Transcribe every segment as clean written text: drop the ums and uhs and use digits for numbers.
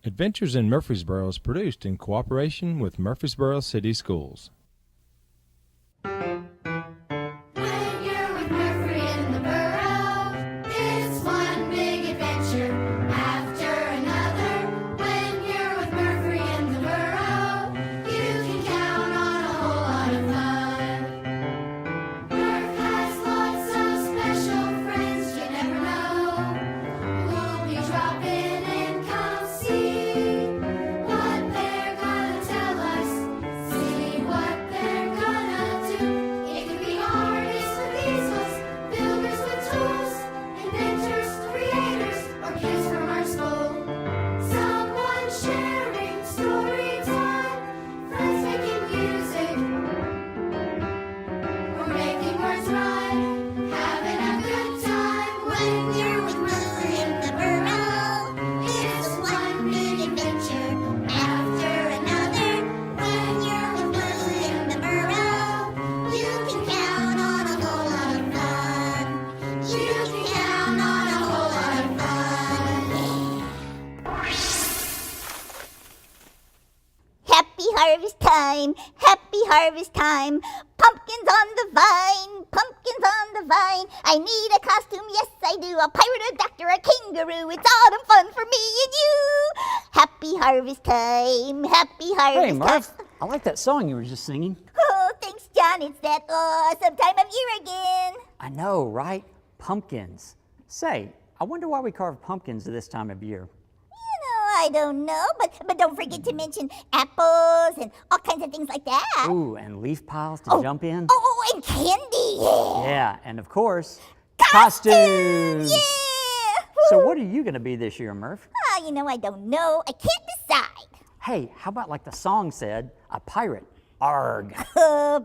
Adventures in Murfreesboro is produced in cooperation with Murfreesboro City Schools. When you're with Murphy in the Burrow, it's one big adventure after another. When you're with Murphy in the Burrow, you can count on a whole lot of fun. Murph has lots of special friends you never know. We'll be dropping in, come see what they're gonna tell us. See what they're gonna do. It could be artists with easels, builders with tools, inventors, creators, or kids from our school. Someone sharing story time, friends making music, or making words rhyme, having a good time. When you're with Murphy in the Burrow, it's one big adventure after another. When you're with Murphy in the Burrow, you can count on a whole lot of fun. You can count on a whole lot of fun. Happy harvest time, happy harvest time. Pumpkins on the vine, pumpkins on the vine. I need a costume, yes I do. A pirate, a doctor, a kangaroo. It's autumn fun for me and you. Happy harvest time, happy harvest Hey, Murph, I like that song you were just singing. time. Oh, thanks, John. It's that awesome time of year again. I know, right? Pumpkins. Say, I wonder why we carve pumpkins this time of year. I don't know, but don't forget to mention apples and all kinds of things like that. Ooh, and leaf piles to jump in. Oh, and candy. Yeah. Yeah, and of course, costumes. Yeah. So what are you going to be this year, Murph? I don't know. I can't decide. Hey, how about like the song said, a pirate, arg.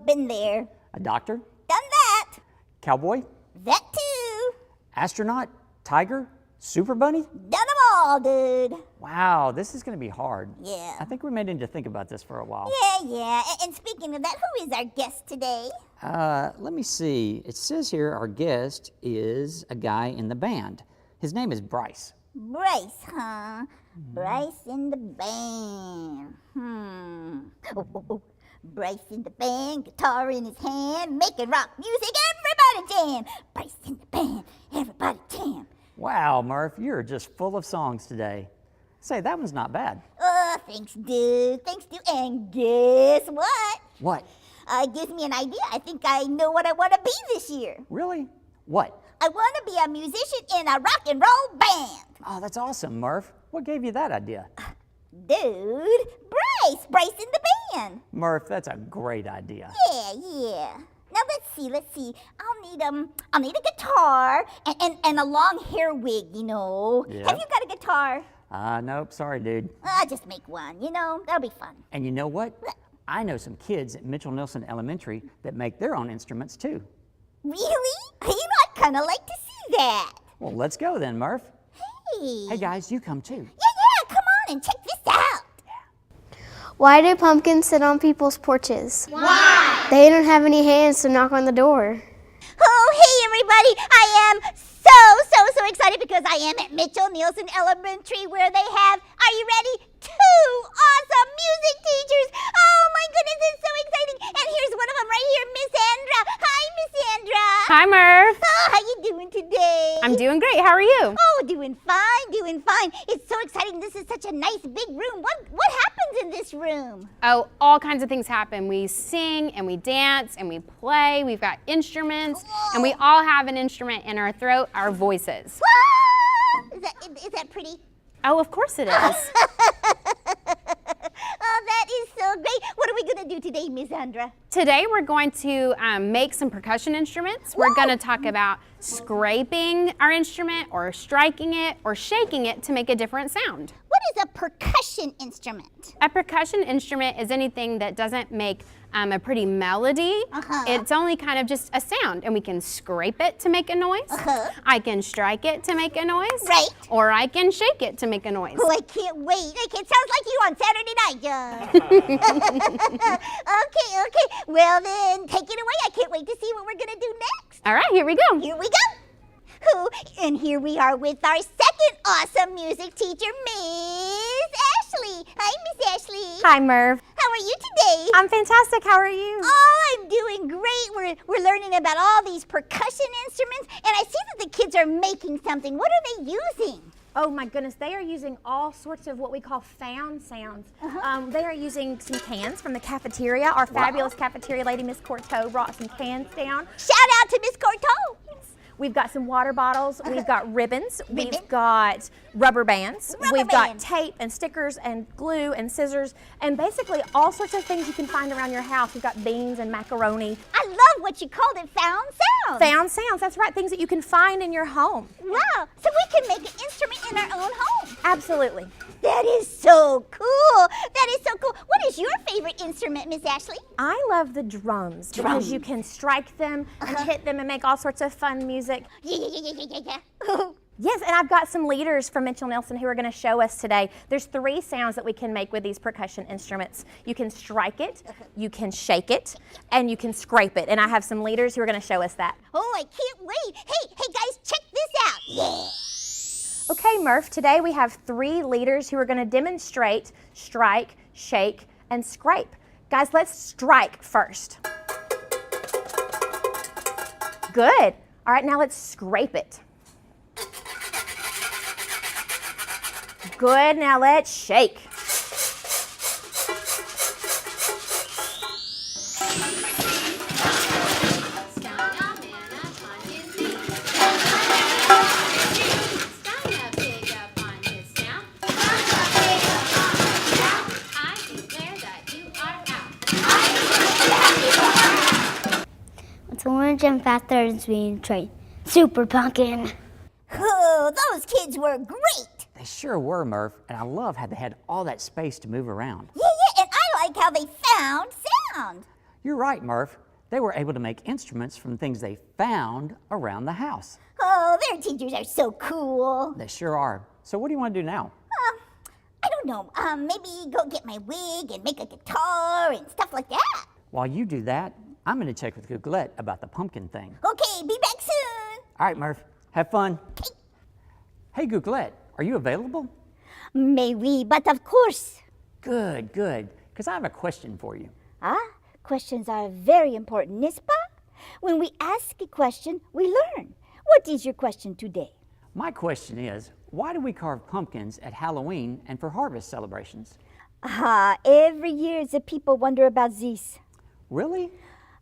Been there. A doctor, Done that. cowboy, That too. astronaut, tiger, super bunny? Done them all, dude. Wow, this is going to be hard. Yeah. I think we may need to think about this for a while. Yeah. And speaking of that, who is our guest today? Let me see. It says here our guest is a guy in the band. His name is Bryce. Bryce, huh? Bryce in the band. Oh. Bryce in the band, guitar in his hand, making rock music, everybody jam. Bryce in the band, everybody jam. Wow, Murph, you're just full of songs today. Say, that one's not bad. Thanks, dude. And guess what? What? It gives me an idea. I think I know what I want to be this year. Really? What? I want to be a musician in a rock and roll band. Oh, that's awesome, Murph. What gave you that idea? Dude, Bryce in the band. Murph, that's a great idea. Yeah. Now let's see. I'll need a guitar and a long hair wig, Yeah. Have you got a guitar? Nope, sorry, dude. Just make one, that'll be fun. And you know what? I know some kids at Mitchell Neilson Elementary that make their own instruments too. Really? I'd kind of like to see that. Well, let's go then, Murph. Hey. Hey guys, you come too. Yeah, come on and check this out. Why do pumpkins sit on people's porches? Why? They don't have any hands to knock on the door. Oh, hey everybody, I am so excited because I am at Mitchell Neilson Elementary where they have, are you ready? 2 awesome music teachers. Oh my goodness, it's so exciting. And here's one of them right here, Miss Andra. Hi, Miss Andra. Hi, Murph. Oh, how you doing today? I'm doing great. How are you? Oh, doing fine. It's so exciting. This is such a nice big room. What happens in this room? Oh, all kinds of things happen. We sing and we dance and we play. We've got instruments, and we all have an instrument in our throat, our voices. What? Is that pretty? Oh, of course it is. Oh, that is so great. What are we going to do today, Miss Andra? Today we're going to make some percussion instruments. We're going to talk about scraping our instrument or striking it or shaking it to make a different sound. What is a percussion instrument? A percussion instrument is anything that doesn't make a pretty melody. It's only kind of just a sound, and we can scrape it to make a noise. I can strike it to make a noise. Right. Or I can shake it to make a noise. Oh, I can't wait. It sounds like you on Saturday night, John. Okay. Well, then, take it away. I can't wait to see what we're going to do next. All right, here we go. Here we go. And here we are with our second awesome music teacher, Miss Hi, Murph. How are you today? I'm fantastic. How are you? Oh, I'm doing great. We're learning about all these percussion instruments, and I see that the kids are making something. What are they using? Oh my goodness, they are using all sorts of what we call found sounds. They are using some cans from the cafeteria. Our fabulous cafeteria lady, Miss Courteau, brought some cans down. Shout out to Miss Courteau. We've got some water bottles, we've got ribbons, we've got rubber bands, we've got tape and stickers and glue and scissors, and basically all sorts of things you can find around your house. We've got beans and macaroni. I love what you called it, found sounds. Found sounds, that's right, things that you can find in your home. Wow, so we can make an instrument in our own home. Absolutely. That is so cool. That is so cool. What is your favorite instrument, Miss Ashley? I love the drums because you can strike them and hit them and make all sorts of fun music. Yeah. Yes, and I've got some leaders from Mitchell Neilson who are going to show us today. There's 3 sounds that we can make with these percussion instruments. You can strike it, you can shake it, and you can scrape it. And I have some leaders who are going to show us that. Oh, I can't wait. Hey guys, check this out. Yeah. Okay, Murph, today we have 3 leaders who are going to demonstrate strike, shake, and scrape. Guys, let's strike first. Good. All right, now let's scrape it. Good, now let's shake. It's orange and faster is being trained. Super pumpkin. Oh, those kids were great. They sure were, Murph, and I love how they had all that space to move around. Yeah, and I like how they found sound. You're right, Murph. They were able to make instruments from things they found around the house. Oh, their teachers are so cool. They sure are. So what do you want to do now? I don't know, maybe go get my wig and make a guitar and stuff like that. While you do that, I'm going to check with Googlette about the pumpkin thing. Okay, be back soon. All right, Murph. Have fun. Hey, Googlette, are you available? May we, but of course. Good, good. Because I have a question for you. Questions are very important, n'est-ce pas? When we ask a question, we learn. What is your question today? My question is, why do we carve pumpkins at Halloween and for harvest celebrations? Every year the people wonder about this. Really?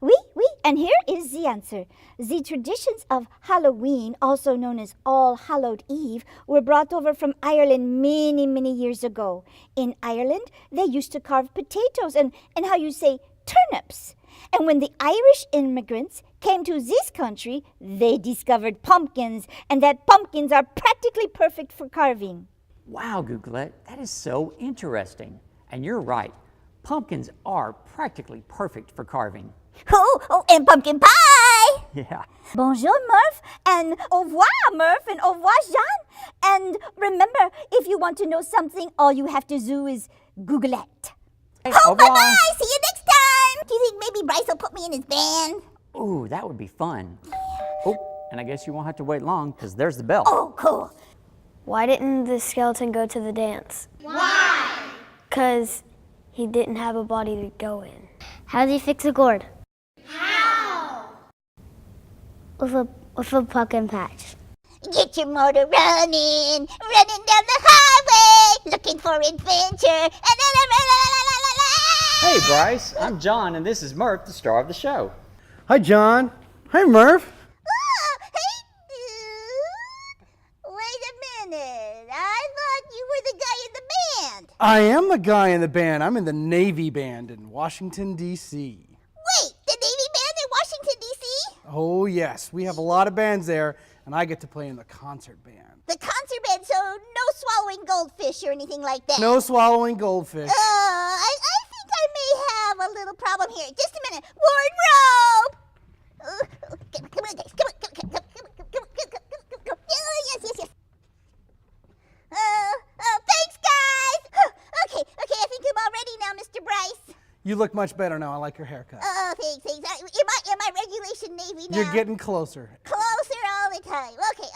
Oui, and here is the answer. The traditions of Halloween, also known as All Hallowed Eve, were brought over from Ireland many, many years ago. In Ireland, they used to carve potatoes and how you say, turnips. And when the Irish immigrants came to this country, they discovered pumpkins, and that pumpkins are practically perfect for carving. Wow, Googlette, that is so interesting. And you're right. Pumpkins are practically perfect for carving. Oh, and pumpkin pie! Yeah. Bonjour, Murph, and au revoir, Murph, and au revoir, Jean. And remember, if you want to know something, all you have to do is Googlette. Au revoir. Bye-bye! See you next time! Do you think maybe Bryce will put me in his band? Ooh, that would be fun. Oh, and I guess you won't have to wait long, because there's the bell. Oh, cool. Why didn't the skeleton go to the dance? Why? Because he didn't have a body to go in. How did he fix a gourd? How? With a pumpkin patch. Get your motor running down the highway, looking for adventure. Hey Bryce, I'm John and this is Murph, the star of the show. Hi, John. Hi, Murph. Hey, dude. Wait a minute. I thought you were the guy in the band. I am the guy in the band. I'm in the Navy band in Washington, D.C. Wait, the Navy band in Washington, D.C.? Oh, yes. We have a lot of bands there, and I get to play in the concert band. The concert band, so no swallowing goldfish or anything like that. No swallowing goldfish. I think I may have a little problem here. Just a minute. Wardrobe! Come on, guys. Come on. Yes. Thanks, guys. Okay. I think I'm all ready now, Mr. Bryce. You look much better now. I like your haircut. Oh, thanks. Am I regulation Navy now? You're getting closer. Closer all the time. Okay.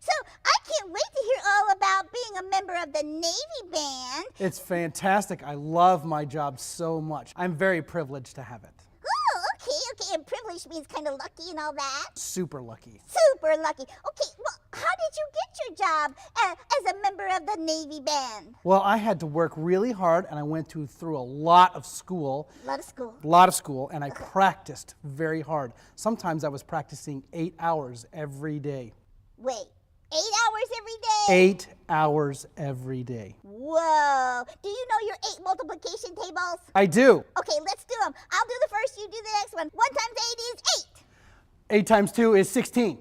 So I can't wait to hear all about being being a member of the Navy band. It's fantastic. I love my job so much. I'm very privileged to have it. Oh, okay, and privilege means kind of lucky and all that. Super lucky. Super lucky. Okay, well, how did you get your job as a member of the Navy band? Well, I had to work really hard, and I went through a lot of school. A lot of school. A lot of school, and I practiced very hard. Sometimes I was practicing 8 hours every day. Wait, 8 hours every day? 8 hours every day. Whoa. Do you know your 8 multiplication tables? I do. Okay, let's do them. I'll do the first, you do the next one. 1 times 8 is 8. 8 times 2 is 16. 8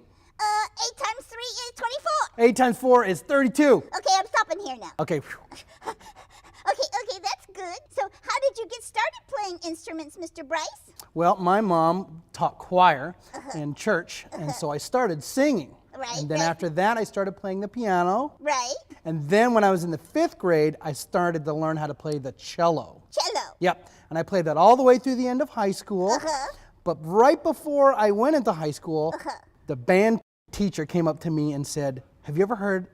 times 3 is 24. 8 times 4 is 32. Okay, I'm stopping here now. Okay. Okay, that's good. So how did you get started playing instruments, Mr. Bryce? Well, my mom taught choir in church, and so I started singing. Right, and then right. after that, I started playing the piano. Right. And then when I was in the 5th grade, I started to learn how to play the cello. Cello. Yep. And I played that all the way through the end of high school. But right before I went into high school, the band teacher came up to me and said, "Have you ever heard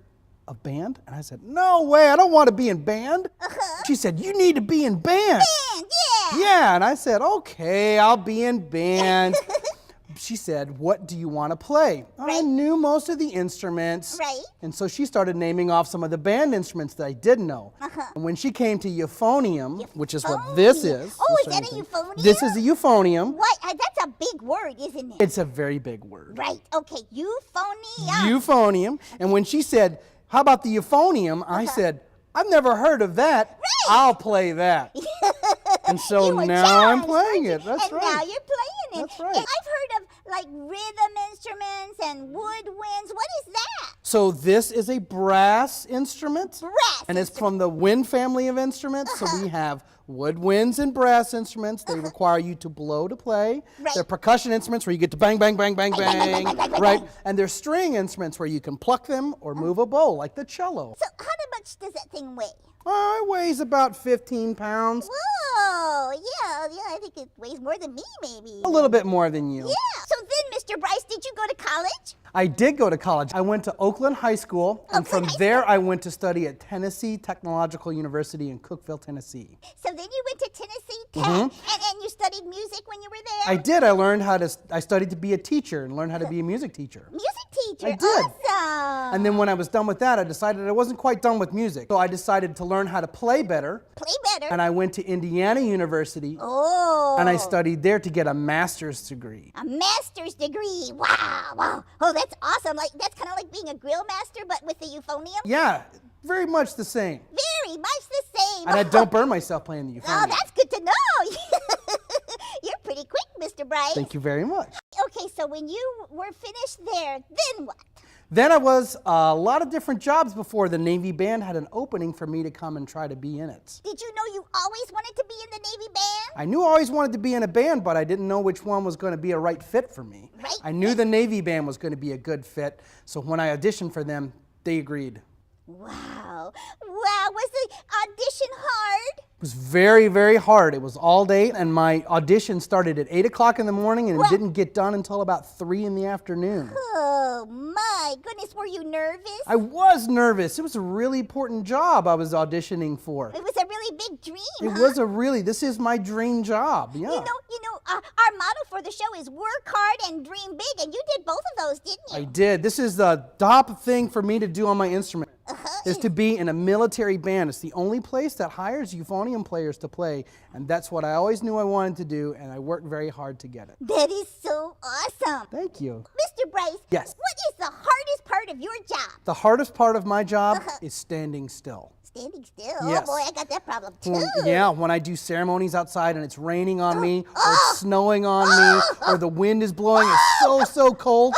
of band?" And I said, "No way, I don't want to be in band." She said, "You need to be in band." Band, yeah. Yeah, and I said, "Okay, I'll be in band." She said, "What do you want to play?" And I knew most of the instruments. Right. And so she started naming off some of the band instruments that I didn't know. And when she came to euphonium, which is what this is. Oh, this is that a thing, euphonium? This is a euphonium. What? That's a big word, isn't it? It's a very big word. Right. Okay, euphonium. Euphonium. And when she said, "How about the euphonium?" I said, "I've never heard of that. Right. I'll play that." And so You were now I'm challenged, playing weren't it. you? That's and right. now you're playing it. That's right. And I've heard of like rhythm instruments and woodwinds. What is that? So this is a brass instrument. Brass And it's from the wind family of instruments. So we have woodwinds and brass instruments. They require you to blow to play. Right. They're percussion instruments where you get to bang, bang, bang, bang, bang. Right. And they're string instruments where you can pluck them or move a bow like the cello. So how much does that thing weigh? It weighs about 15 pounds. Whoa, yeah, I think it weighs more than me, maybe. A little bit more than you. Yeah. So then, Mr. Bryce, did you go to college? I did go to college. I went to Oakland High School, and from there I went to study at Tennessee Technological University in Cookeville, Tennessee. So then you went to Tennessee Tech, and you studied music when you were there? I did. I studied to be a teacher and learned how to be a music teacher. Music teacher? I did. Awesome. And then when I was done with that, I decided I wasn't quite done with music. So I decided to learn how to play better. Play better? And I went to Indiana University. Oh. And I studied there to get a master's degree. A master's degree. Wow. Oh, that's awesome. Like that's kind of like being a grill master, but with the euphonium? Yeah, very much the same. Very much the same. And I don't burn myself playing the euphonium. Oh, that's good to know. You're pretty quick, Mr. Bryce. Thank you very much. Okay, so when you were finished there, then what? Then I was a lot of different jobs before the Navy band had an opening for me to come and try to be in it. Did you know you always wanted to be in the Navy band? I knew I always wanted to be in a band, but I didn't know which one was going to be a right fit for me. Right I knew the Navy band was going to be a good fit, so when I auditioned for them, they agreed. Wow. Was the audition hard? It was very, very hard. It was all day, and my audition started at 8 o'clock in the morning, and it didn't get done until about 3 in the afternoon. Oh, my goodness. Were you nervous? I was nervous. It was a really important job I was auditioning for. It was a really big dream, It was this is my dream job, yeah. You know, our motto for the show is work hard and dream big, and you did both of those, didn't you? I did. This is the top thing for me to do on my instrument, is to be in a military band. It's the only place that hires euphonium players to play, and that's what I always knew I wanted to do, and I worked very hard to get it. That is so awesome. Thank you. Mr. Bryce, Yes. what is the hardest part of your job? The hardest part of my job is standing still. Standing still? Yes. Oh boy, I got that problem too. When I do ceremonies outside and it's raining on me, or it's snowing on me, or the wind is blowing, it's so cold,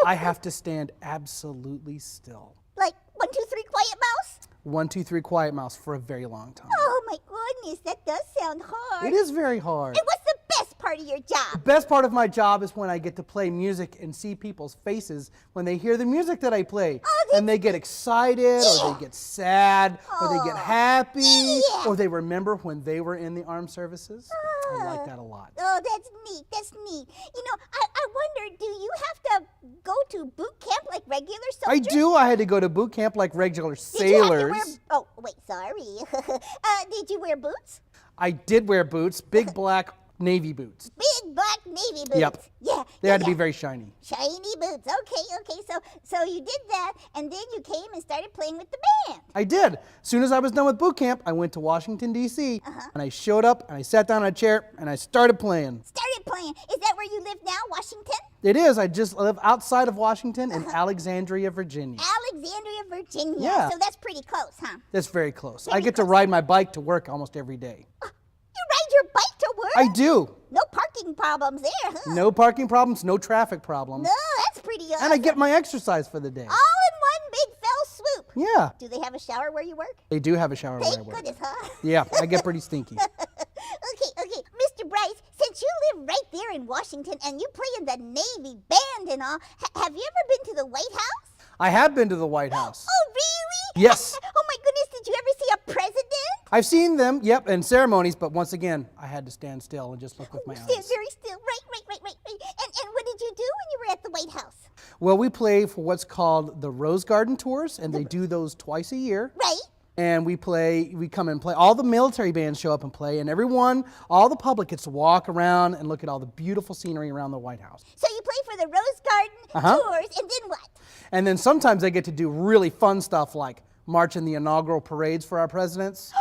I have to stand absolutely still. Like 1, 2, 3, quiet mouse? 1, 2, 3, quiet mouse for a very long time. Oh my goodness, that does sound hard. It is very hard. And what's the best part of your The job? best part of my job is when I get to play music and see people's faces when they hear the music that I play. And they get excited, or they get sad, or they get happy, or they remember when they were in the armed services. I like that a lot. Oh, that's neat. That's neat. You know, I wonder, do you have to go to boot camp like regular soldiers? I do. I had to go to boot camp like regular Did you have to sailors. wear, oh, wait, sorry. Did you wear boots? I did wear boots, big black navy boots. Big black navy boots. Yep. Yeah. They had to be very shiny. Shiny boots. Okay. So you did that, and then you came and started playing with the band. I did. As soon as I was done with boot camp, I went to Washington, D.C., and I showed up, and I sat down on a chair, and I started playing. Started playing. Is that where you live now, Washington? It is. I just live outside of Washington in Alexandria, Virginia. Alexandria, Virginia. Yeah. So that's pretty close, huh? That's very close. I get to ride my bike to work almost every day. You ride your bike to work? I do. No parking problems there, huh? No parking problems, no traffic problems. No, that's pretty awesome. And I get my exercise for the day. all in one big fell swoop. Yeah. Do they have a shower where you work? They do have a shower where I Thank work. goodness, huh? Yeah, I get pretty stinky. Okay. Mr. Bryce, since you live right there in Washington and you play in the Navy band and all, have you ever been to the White House? I have been to the White House. Oh, really? Yes. Oh, my goodness. Did you ever see a president? I've seen them, yep, in ceremonies, but once again, I had to stand still and just look with my Stand eyes. very still. Right. And what did you do when you were at the White House? Well, we play for what's called the Rose Garden Tours, and they do those twice a year. Right. And we come and play. All the military bands show up and play, and everyone, all the public gets to walk around and look at all the beautiful scenery around the White House. So you play for the Rose Garden tours, and then what? And then sometimes they get to do really fun stuff like march in the inaugural parades for our presidents.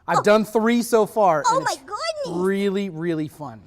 I've done 3 so far. Oh, and my it's goodness. really, really fun.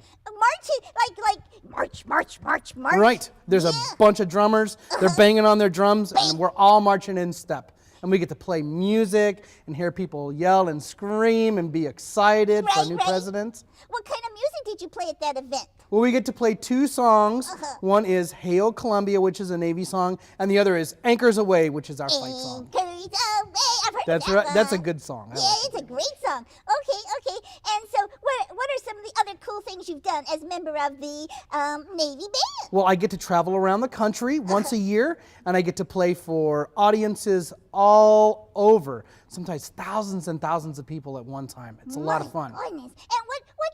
Marching, march. Right. There's a bunch of drummers. They're banging on their drums, and we're all marching in step. And we get to play music and hear people yell and scream and be excited for a new president. What kind of music did you play at that event? Well, we get to play 2 songs. One is Hail Columbia, which is a Navy song, and the other is Anchors Away, which is our fight song. Anchors Away. I've heard That's that right. one. That's a good song. I Yeah, like it's a great song. Okay. And so what are some of the other cool things you've done as a member of the Navy band? Well, I get to travel around the country once a year, and I get to play for audiences all over, sometimes thousands and thousands of people at one time. It's a lot of fun. My goodness. And what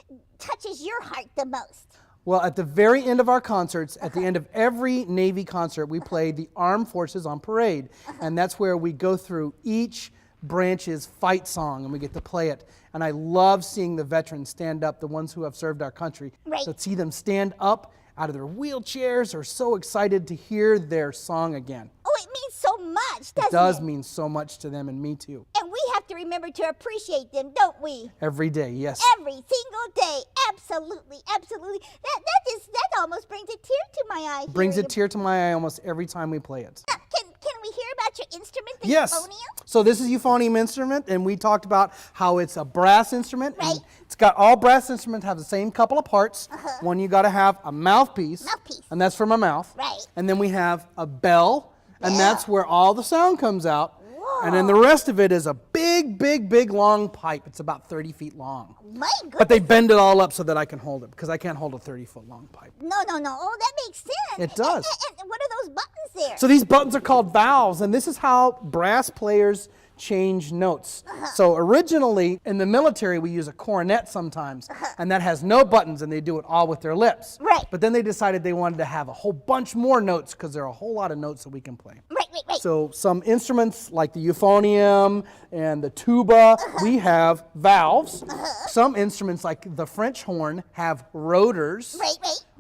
thing touches your heart the most? Well, at the very end of our concerts, at the end of every Navy concert, we play the Armed Forces on Parade, and that's where we go through each branch's fight song, and we get to play it. And I love seeing the veterans stand up, the ones who have served our country. Right. To see them stand up out of their wheelchairs are so excited to hear their song again. Oh, it means so much, doesn't It does mean so much to them and me too. And we have to remember to appreciate them, don't we? Every day, yes. Every single day. Absolutely. That almost brings a tear to my eye. Brings a hearing tear to my eye almost every time we play it. Can we hear about your instrument, the Yes. euphonium? So this is euphonium instrument, and we talked about how it's a brass instrument. Right. And it's got all brass instruments have the same couple of parts. One, you got to have a mouthpiece. Mouthpiece. And that's for my mouth. Right. And then we have a bell, and that's where all the sound comes out. And then the rest of it is a big, long pipe. It's about 30 feet long. My goodness. But they bend it all up so that I can hold it, because I can't hold a 30-foot long pipe. No. Oh, that makes sense. It does. And what are those buttons there? So these buttons are called valves, and this is how brass players change notes. So originally in the military we use a cornet sometimes, and that has no buttons, and they do it all with their lips. Right. But then they decided they wanted to have a whole bunch more notes, because there are a whole lot of notes that we can play. Right. So some instruments like the euphonium and the tuba, we have valves. Some instruments like the French horn have rotors.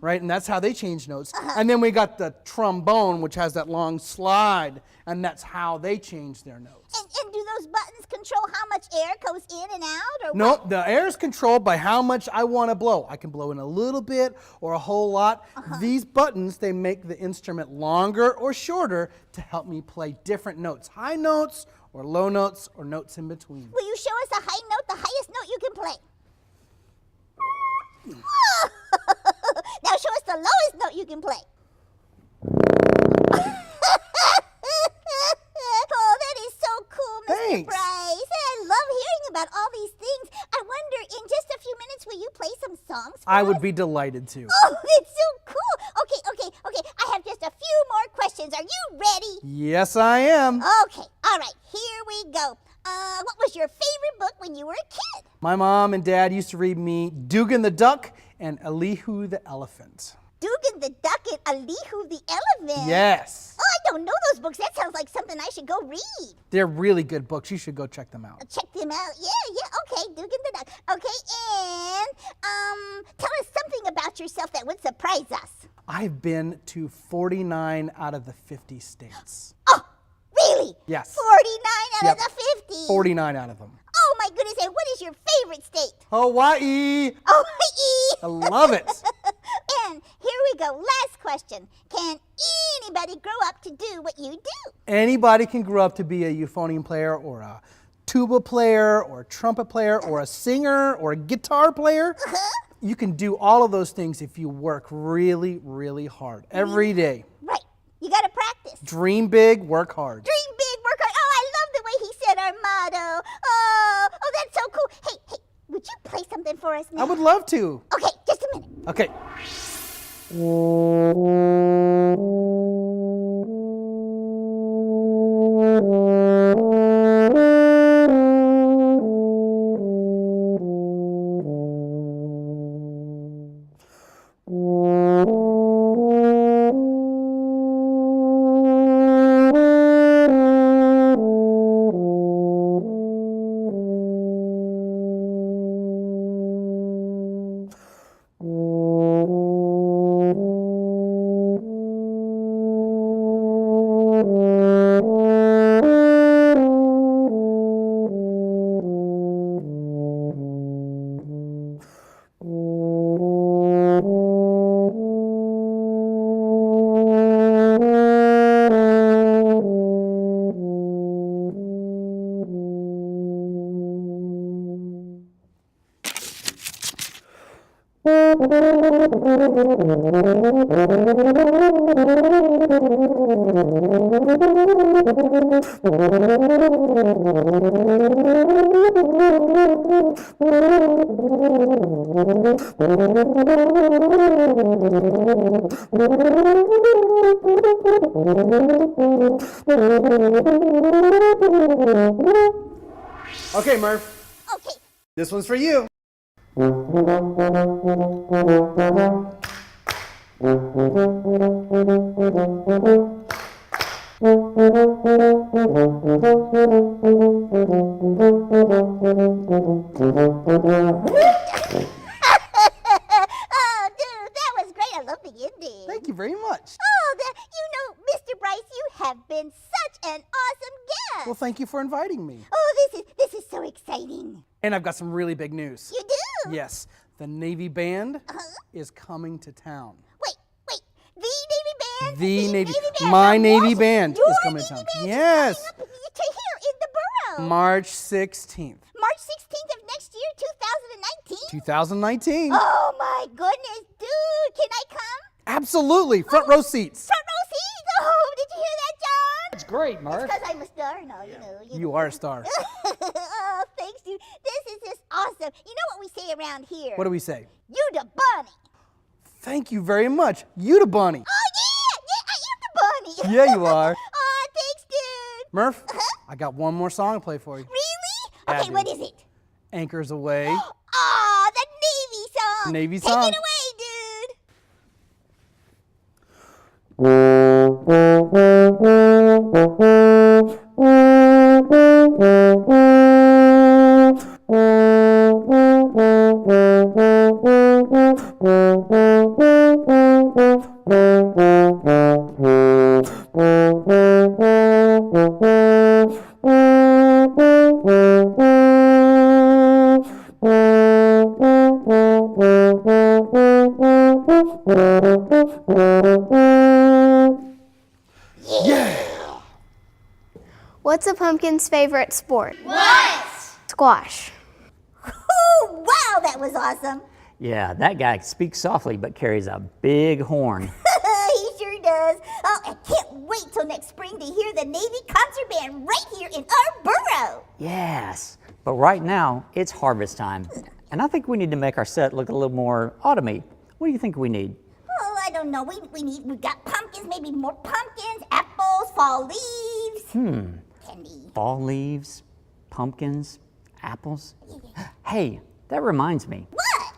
Right, and that's how they change notes. And then we got the trombone, which has that long slide, and that's how they change their notes. And do those buttons control how much air goes in and out? Or No, what? the air is controlled by how much I want to blow. I can blow in a little bit or a whole lot. These buttons, they make the instrument longer or shorter to help me play different notes. High notes or low notes or notes in between. Will you show us a high note, the highest note you can play? Now show us the lowest note you can play. Oh, that is so cool, Mr. Thanks. Bryce. I love hearing about all these things. I wonder, in just a few minutes, will you play some songs for I us? would be delighted to. Oh, it's so cool. Okay. I have just a few more questions. Are you ready? Yes, I am. Okay. All right. Here we go. What was your favorite book when you were a kid? My mom and dad used to read me Dugan the Duck and Elihu the Elephant. Dugan the Duck and Elihu the Elephant? Yes. Oh, I don't know those books. That sounds like something I should go read. They're really good books. You should go check them out. Check them out. Yeah, okay, Dugan the Duck. Okay, and tell us something about yourself that would surprise us. I've been to 49 out of the 50 states. Oh, really? Yes. 49 out of the 50? 49 out of them. Oh my goodness, and what is your favorite state? Hawaii. Hawaii. I love it. And here we go, last question. Can anybody grow up to do what you do? Anybody can grow up to be a euphonium player or a tuba player or a trumpet player or a singer or a guitar player. You can do all of those things if you work really, really hard every day. Right. You got to practice. Dream big, work hard. Dream big, work hard. Oh, I love the way he said our motto. Oh, that's so cool. Hey, would you play something for us now? I would love to. Okay, just a minute. Okay. Okay, Murph. Okay. This one's for you. Oh, dude, that was great. I love the ending. Thank you very much. Oh, Mr. Bryce, you have been such an awesome guest. Well, thank you for inviting me. Oh, this is so exciting. And I've got some really big news. You do? Yes, the Navy Band is coming to town. Wait, the Navy Band? The Navy, Band. my That's Navy awesome. Band Your is coming Navy to town. Band is Yes, coming up to here in the Burrow. March 16th, March 16th of next year, 2019? 2019. Oh my goodness, dude, can I come? Absolutely, front row seats. Front row seats? Oh, did you hear that, John? That's great, Murph. Because I'm a star now, you know. You are a star. Oh, thanks, dude. This is just awesome. You know what we say around here? What do we say? You the bunny. Thank you very much. You the bunny. Oh, yeah, you the bunny. Yeah, you are. Oh, thanks, dude. Murph, I got one more song to play for you. Really? Yeah, Okay, what dude. is it? Anchors Away. Oh, the Navy song. Navy Take song. it away, dude. What's a pumpkin's favorite sport? What? Squash. Oh, wow, that was awesome. Yeah, that guy speaks softly but carries a big horn. He sure does. Oh, I can't wait till next spring to hear the Navy concert band right here in our Burrow. Yes, but right now it's harvest time, and I think we need to make our set look a little more autumny. What do you think we need? Oh, I don't know. We got pumpkins, maybe more pumpkins, apples, fall leaves. Candy. Fall leaves, pumpkins, apples. Hey, that reminds me. What?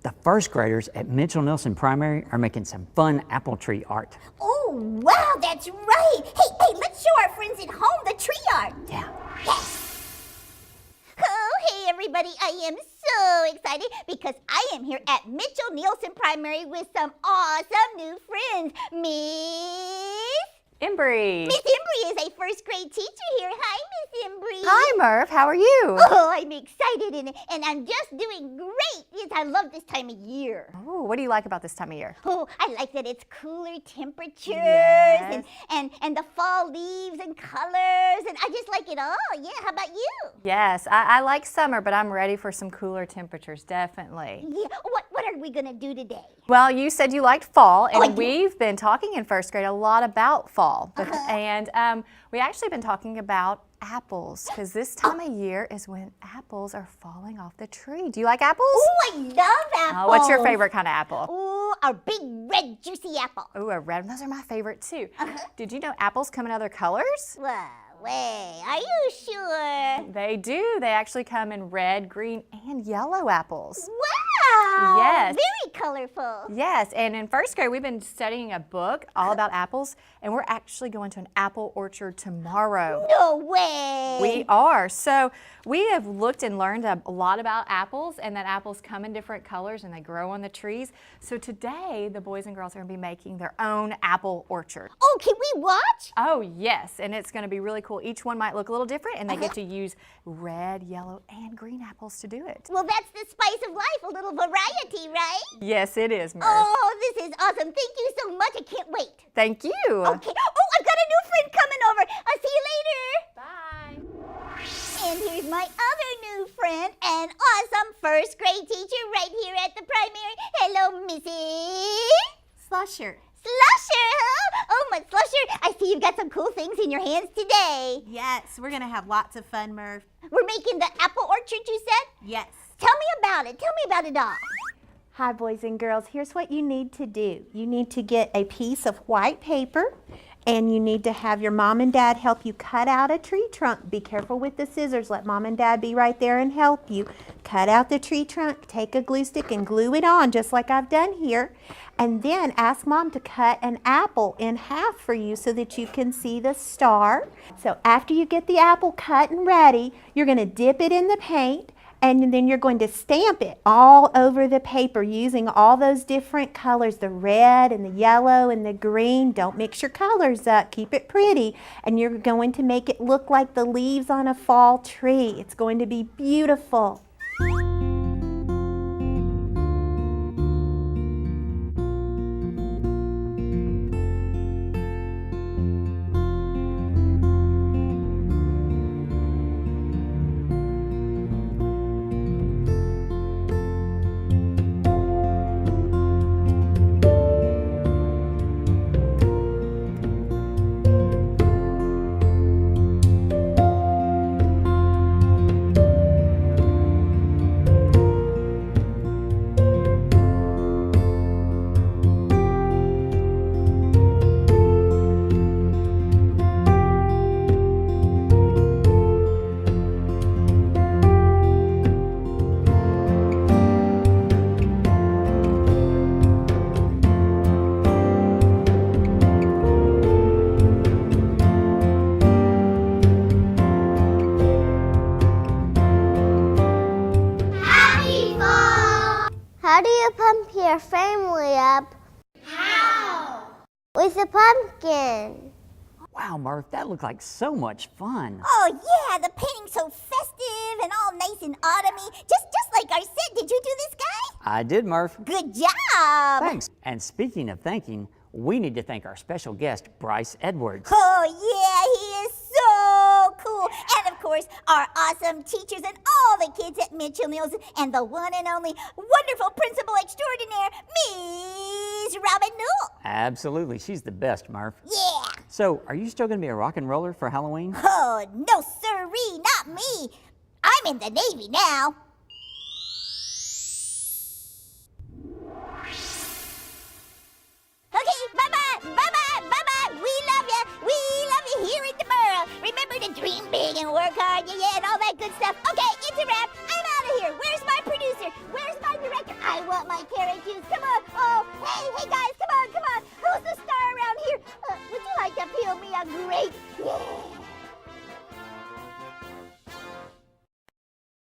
The first graders at Mitchell Neilson Primary are making some fun apple tree art. Oh, wow, that's right. Hey, let's show our friends at home the tree art. Yeah. Yes. Oh, hey, everybody. I am so excited because I am here at Mitchell Neilson Primary with some awesome new friends. Embry. Miss Embry is a first grade teacher here. Hi, Miss Embry. Hi, Murph. How are you? Oh, I'm excited and I'm just doing great. Yes, I love this time of year. Oh, what do you like about this time of year? Oh, I like that it's cooler temperatures Yes. and the fall leaves and colors, and I just like it all. Yeah, how about you? Yes, I like summer, but I'm ready for some cooler temperatures, definitely. Yeah, what are we gonna do today? Well, you said you liked fall, and I do. we've been talking in first grade a lot about fall. And we actually been talking about apples, because this time of year is when apples are falling off the tree. Do you like apples? Oh, I love apples. What's your favorite kind of apple? Oh, a big red juicy apple. Oh, a red one. Those are my favorite too. Did you know apples come in other colors? Well, wait, are you sure? They do. They actually come in red, green, and yellow apples. Wow. Yes. Very colorful. Yes, and in first grade, we've been studying a book all about apples, and we're actually going to an apple orchard tomorrow. No way. We are. So we have looked and learned a lot about apples, and that apples come in different colors and they grow on the trees. So today, the boys and girls are going to be making their own apple orchard. Oh, can we watch? Oh, yes, and it's going to be really cool. Each one might look a little different, and they get to use red, yellow, and green apples to do it. Well, that's the spice of life, a little variety, right? Yes, it is, Murph. Oh, this is awesome. Thank you so much. I can't wait. Thank you. Okay. Oh, I've got a new friend coming over. I'll see you later. Bye. And here's my other new friend, an awesome first grade teacher right here at the primary. Hello, Missy. Slusher. Slusher, huh? Oh, my Slusher. I see you've got some cool things in your hands today. Yes, we're gonna have lots of fun, Murph. We're making the apple orchard, you said? Yes. Tell me about it. Tell me about it all. Hi, boys and girls. Here's what you need to do. You need to get a piece of white paper, and you need to have your mom and dad help you cut out a tree trunk. Be careful with the scissors. Let mom and dad be right there and help you. Cut out the tree trunk, take a glue stick and glue it on just like I've done here. And then ask mom to cut an apple in half for you so that you can see the star. So after you get the apple cut and ready, you're going to dip it in the paint. And then you're going to stamp it all over the paper using all those different colors, the red and the yellow and the green. Don't mix your colors up. Keep it pretty. And you're going to make it look like the leaves on a fall tree. It's going to be beautiful. How do you pump your family up? How? With a pumpkin. Wow, Murph, that looked like so much fun. Oh, yeah, the painting's so festive and all nice and autumny. Just like our set. Did you do this, guy? I did, Murph. Good job. Thanks. And speaking of thanking, we need to thank our special guest, Bryce Edwards. Oh, yeah, he is so cool. And, of course, our awesome teachers and all the kids at Mitchell Neilson and the one and only wonderful principal extraordinaire, Miss Robin Newell. Absolutely. She's the best, Murph. Yeah. So, are you still going to be a rock and roller for Halloween? Oh, no sirree, not me. I'm in the Navy now. Okay, bye-bye, bye-bye, bye-bye. We love you. We love here in the Burrow. Remember to dream big and work hard, yeah, and all that good stuff. Okay,